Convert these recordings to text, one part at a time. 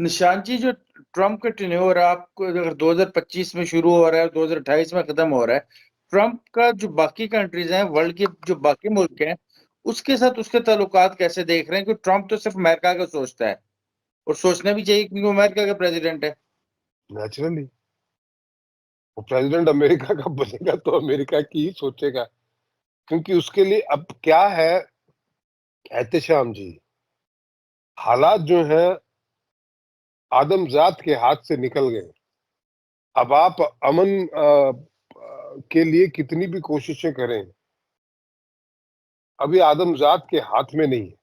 निशांत जी, जो ट्रम्प का टेन्योर आपको अगर 2025 में शुरू हो रहा है, 2028 में खत्म हो रहा है, ट्रम्प का जो बाकी कंट्रीज हैं, वर्ल्ड के जो बाकी मुल्क हैं, उसके साथ उसके ताल्लुकात कैसे देख रहे हैं? क्योंकि ट्रम्प तो सिर्फ अमेरिका का सोचता है, और सोचना भी चाहिए क्योंकि वो अमेरिका का प्रेसिडेंट है। नेचुरली वो प्रेसिडेंट अमेरिका का बनेगा तो अमेरिका की ही सोचेगा, क्योंकि उसके लिए अब क्या है एहतेशाम जी, हालात जो है आदमजात के हाथ से निकल गए। अब आप अमन के लिए कितनी भी कोशिशें करें, अभी आदमजात के हाथ में नहीं है।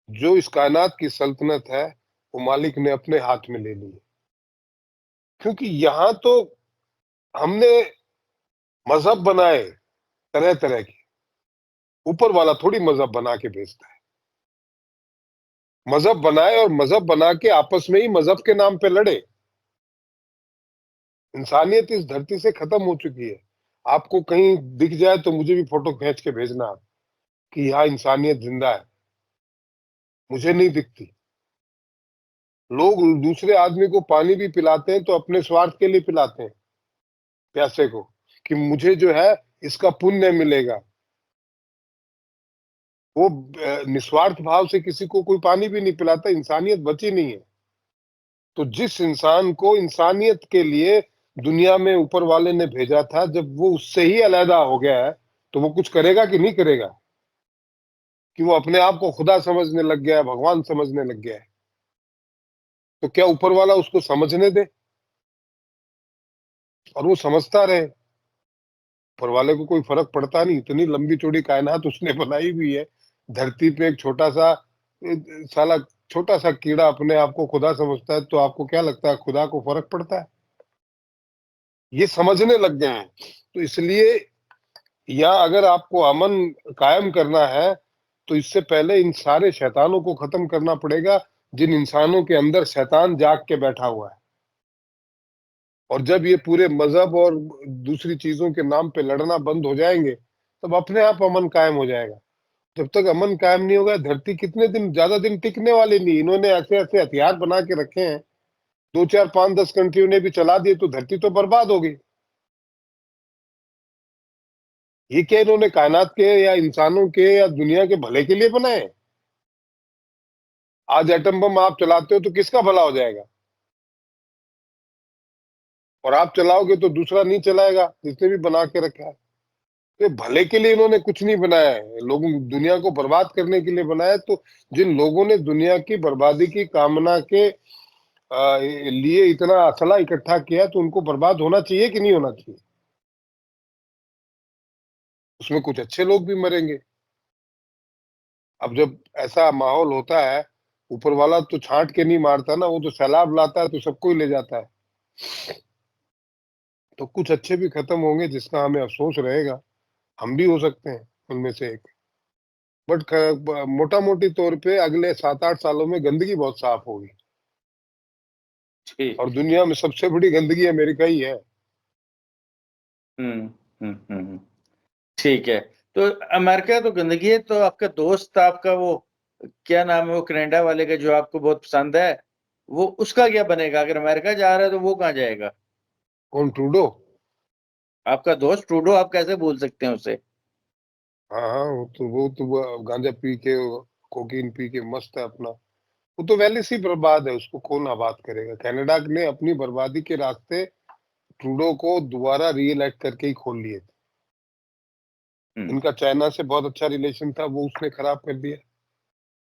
जो इस कायनात की सल्तनत है वो मालिक ने अपने हाथ में ले ली है, क्योंकि यहाँ तो हमने मजहब बनाए तरह तरह के, ऊपर वाला थोड़ी मजहब बना के भेजता है। मजहब बनाए और मजहब बना के आपस में ही मजहब के नाम पे लड़े। इंसानियत इस धरती से खत्म हो चुकी है। आपको कहीं दिख जाए तो मुझे भी फोटो खींच के भेजना कि यहाँ इंसानियत जिंदा है, मुझे नहीं दिखती। लोग दूसरे आदमी को पानी भी पिलाते हैं तो अपने स्वार्थ के लिए पिलाते हैं प्यासे को, कि मुझे जो है इसका पुण्य मिलेगा। वो निस्वार्थ भाव से किसी को कोई पानी भी नहीं पिलाता, इंसानियत बची नहीं है। तो जिस इंसान को इंसानियत के लिए दुनिया में ऊपर वाले ने भेजा था, जब वो उससे ही अलहदा हो गया है तो वो कुछ करेगा कि नहीं करेगा? कि वो अपने आप को खुदा समझने लग गया है, भगवान समझने लग गया है, तो क्या ऊपर वाला उसको समझने दे और वो समझता रहे? ऊपर वाले को कोई फर्क पड़ता नहीं, इतनी लंबी चौड़ी कायनात उसने बनाई हुई है। धरती पे एक छोटा सा साला छोटा सा कीड़ा अपने आप को खुदा समझता है, तो आपको क्या लगता है खुदा को फर्क पड़ता है? ये समझने लग गए हैं। तो इसलिए यहाँ अगर आपको अमन कायम करना है तो इससे पहले इन सारे शैतानों को खत्म करना पड़ेगा, जिन इंसानों के अंदर शैतान जाग के बैठा हुआ है। और जब ये पूरे मजहब और दूसरी चीजों के नाम पे लड़ना बंद हो जाएंगे, तब अपने आप अमन कायम हो जाएगा। जब तक अमन कायम नहीं होगा, धरती कितने दिन, ज्यादा दिन टिकने वाली नहीं। इन्होंने ऐसे ऐसे हथियार बना के रखे हैं, 2 4 5 10 कंट्रियों ने भी चला दिए तो धरती तो बर्बाद हो गई। ये क्या इन्होंने कायनात के या इंसानों के या दुनिया के भले के लिए बनाए? आज एटम बम आप चलाते हो तो किसका भला हो जाएगा? और आप चलाओगे तो दूसरा नहीं चलाएगा जिसने भी बना के रखा है। तो भले के लिए इन्होंने कुछ नहीं बनाया है, लोगों दुनिया को बर्बाद करने के लिए बनाया है। तो जिन लोगों ने दुनिया की बर्बादी की कामना के लिए इतना असला इकट्ठा किया, तो उनको बर्बाद होना चाहिए कि नहीं होना चाहिए? उसमें कुछ अच्छे लोग भी मरेंगे। अब जब ऐसा माहौल होता है, ऊपर वाला तो छांट के नहीं मारता ना, वो तो सैलाब लाता है तो सबको ही ले जाता है। तो कुछ अच्छे भी खत्म होंगे जिसका हमें अफसोस रहेगा। हम भी हो सकते हैं उनमें से एक। बट मोटा मोटी तौर पे अगले 7 8 सालों में गंदगी बहुत साफ होगी, ठीक। और दुनिया में सबसे बड़ी गंदगी अमेरिका ही है। ठीक है। तो अमेरिका तो गंदगी है, तो आपका दोस्त, आपका वो क्या नाम है, वो कनाडा वाले का जो आपको बहुत पसंद है, वो उसका क्या बनेगा? अगर अमेरिका जा रहा है तो वो कहाँ जाएगा? कौन? ट्रूडो? आपका दोस्त ट्रूडो, आप कैसे भूल सकते हैं उसे? हाँ हाँ, वो गांजा पी के, कोकीन पी के मस्त है अपना। वो तो पहले से ही बर्बाद है, उसको कौन आबाद करेगा? कनाडा ने अपनी बर्बादी के रास्ते ट्रूडो को दोबारा रीइलेक्ट करके ही खोल लिए थे। इनका चाइना से बहुत अच्छा रिलेशन था, वो उसने खराब कर दिया।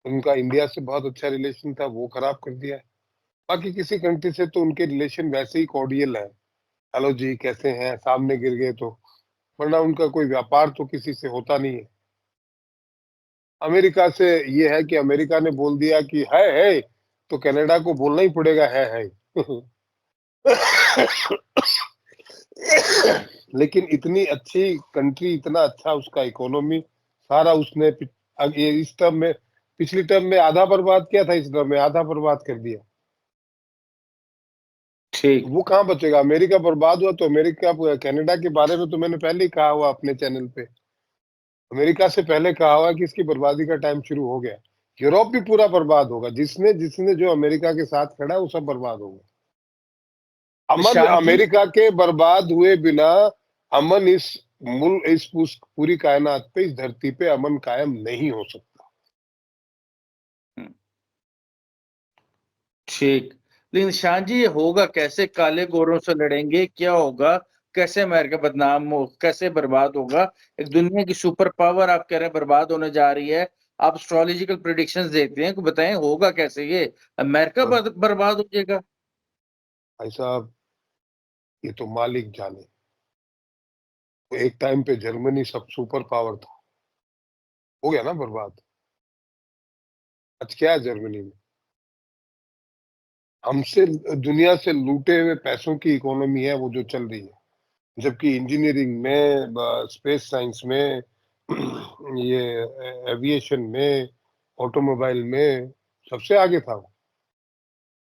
उनका इंडिया से बहुत अच्छा रिलेशन था, वो खराब कर दिया। बाकी किसी कंट्री से तो उनके रिलेशन वैसे ही कॉर्डियल है, हेलो जी कैसे हैं, सामने गिर गए तो। वरना उनका कोई व्यापार तो किसी से होता नहीं है। अमेरिका से ये है कि अमेरिका ने बोल दिया कि है, तो कनाडा को बोलना ही पड़ेगा है। लेकिन इतनी अच्छी कंट्री, इतना अच्छा उसका इकोनॉमी, सारा उसने इस टर्म में, पिछली टर्म में आधा बर्बाद किया था, इस टर्म में आधा बर्बाद कर दिया। ठीक। वो कहाँ बचेगा? अमेरिका बर्बाद हुआ तो अमेरिका, कनाडा के बारे में तो मैंने पहले ही कहा हुआ अपने चैनल पे। अमेरिका से पहले कहा हुआ कि इसकी बर्बादी का टाइम शुरू हो गया, यूरोप भी पूरा बर्बाद होगा। जिसने जिसने जो अमेरिका के साथ खड़ा है वो सब बर्बाद होगा। अमन निशांत जी, अमेरिका के बर्बाद हुए बिना अमन इस पूरी कायनात पे, इस धरती पे अमन कायम नहीं हो सकता। ठीक। लेकिन निशांत जी, ये होगा कैसे? काले गोरों से लड़ेंगे, क्या होगा? कैसे अमेरिका बदनाम हो, कैसे बर्बाद होगा? एक दुनिया की सुपर पावर आप कह रहे हैं बर्बाद होने जा रही है। आप एस्ट्रोलॉजिकल प्रेडिक्शंस देखते हैं, को बताएं होगा कैसे ये? अमेरिका पर बर्बाद हो जाएगा? भाई साहब, ये तो मालिक जाने। तो एक टाइम पे जर्मनी सब सुपर पावर था, हो गया ना बर्बाद। आज क्या है जर्मनी में? हमसे, दुनिया से लूटे हुए पैसों की इकोनॉमी है वो जो चल रही है। जबकि इंजीनियरिंग में, स्पेस साइंस में, ये एविएशन में, ऑटोमोबाइल में सबसे आगे था वो।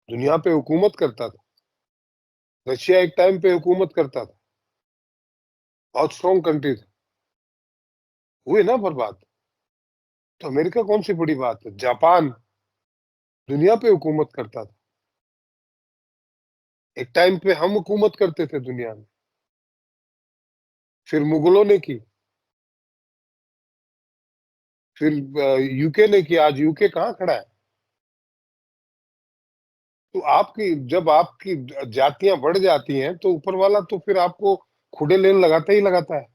दुनिया पे हुकूमत करता था। रशिया एक टाइम पे हुकूमत करता था, बहुत स्ट्रॉन्ग कंट्री था। हुए ना बर्बाद। तो अमेरिका कौन सी बड़ी बात है? जापान दुनिया पे हुकूमत करता था। एक टाइम पे हम हुकूमत करते थे दुनिया में, फिर मुगलों ने की, फिर यूके ने की। आज यूके कहाँ खड़ा है? तो आपकी, जब आपकी जातियां बढ़ जाती हैं तो ऊपर वाला तो फिर आपको खुडे लेन लगाता ही लगाता है।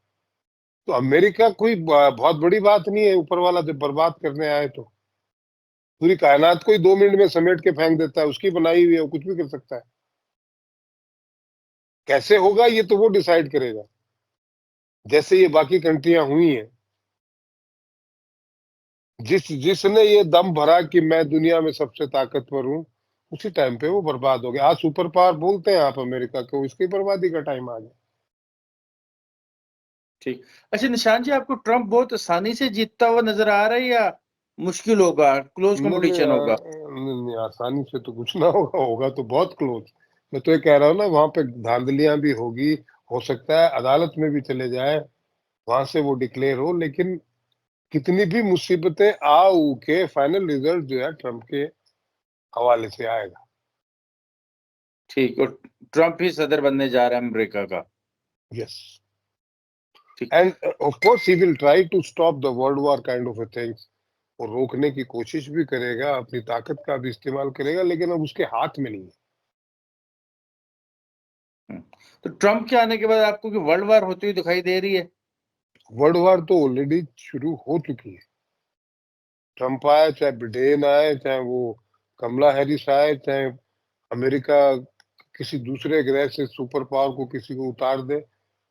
तो अमेरिका कोई बहुत बड़ी बात नहीं है। ऊपर वाला जब बर्बाद करने आए तो पूरी कायनात को ही 2 मिनट में समेट के फेंक देता है। उसकी बनाई हुई है, वो कुछ भी कर सकता है। कैसे होगा ये तो वो डिसाइड करेगा। जैसे ये बाकी कंट्रियां हुई हैं, जिसने ये दम भरा कि मैं दुनिया में सबसे ताकतवर हूँ, उसी टाइम पे वो बर्बाद हो गया। आज सुपर पावर बोलते हैं आप अमेरिका को, इसकी बर्बादी का टाइम आ गया। ठीक। अच्छा निशांत जी, आपको ट्रम्प बहुत आसानी से जीतता हुआ नजर आ रहा है या मुश्किल होगा, क्लोज नहीं नहीं, कंपटीशन होगा? नहीं नहीं, आसानी से तो कुछ ना होगा, होगा तो बहुत क्लोज। मैं तो ये कह रहा हूँ ना, वहां पे धांधलियां भी होगी, हो सकता है अदालत में भी चले जाए, वहां से वो डिक्लेयर हो। लेकिन कितनी भी मुसीबतें के फाइनल रिजल्ट जो है ट्रम्प के हवाले से आएगा। ठीक। और ट्रम्प ही सदर बनने जा रहा है अमेरिका का? यस। ठीक। And of course he will try to stop the world war kind of a things. वो रोकने की कोशिश भी करेगा, अपनी ताकत का भी इस्तेमाल करेगा, लेकिन अब उसके हाथ में नहीं है। हम्म। तो ट्रम्प के आने के बाद आपको कि वर्ल्ड वार होती हुई दिखाई दे रही है? वर्ल्ड वॉर तो ऑलरेडी शुरू हो चुकी है। ट्रम्प आए, चाहे बिडेन आए, चाहे वो कमला हैरिस आए, चाहे अमेरिका किसी दूसरे ग्रह से सुपर पावर को किसी को उतार दे,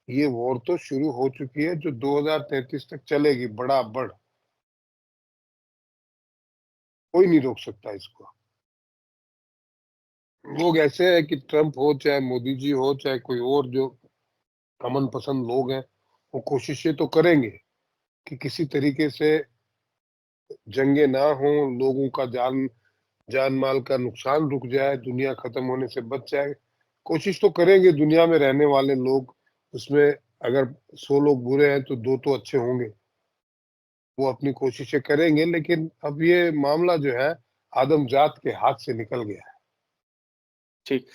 ये वॉर तो शुरू हो चुकी है जो 2033 तक चलेगी। बड़ा बढ़ कोई नहीं रोक सकता इसको। लोग ऐसे है कि ट्रम्प हो, चाहे मोदी जी हो, चाहे कोई और जो अमन पसंद लोग हैं, वो कोशिशें तो करेंगे कि किसी तरीके से जंगे ना हो, लोगों का जान माल का नुकसान रुक जाए, दुनिया खत्म होने से बच जाए। कोशिश तो करेंगे दुनिया में रहने वाले लोग। उसमें अगर 100 लोग बुरे हैं तो 2 तो अच्छे होंगे। वो अपनी कोशिशें करेंगे, लेकिन अब ये मामला जो है आदम जात के हाथ से निकल गया है। ठीक।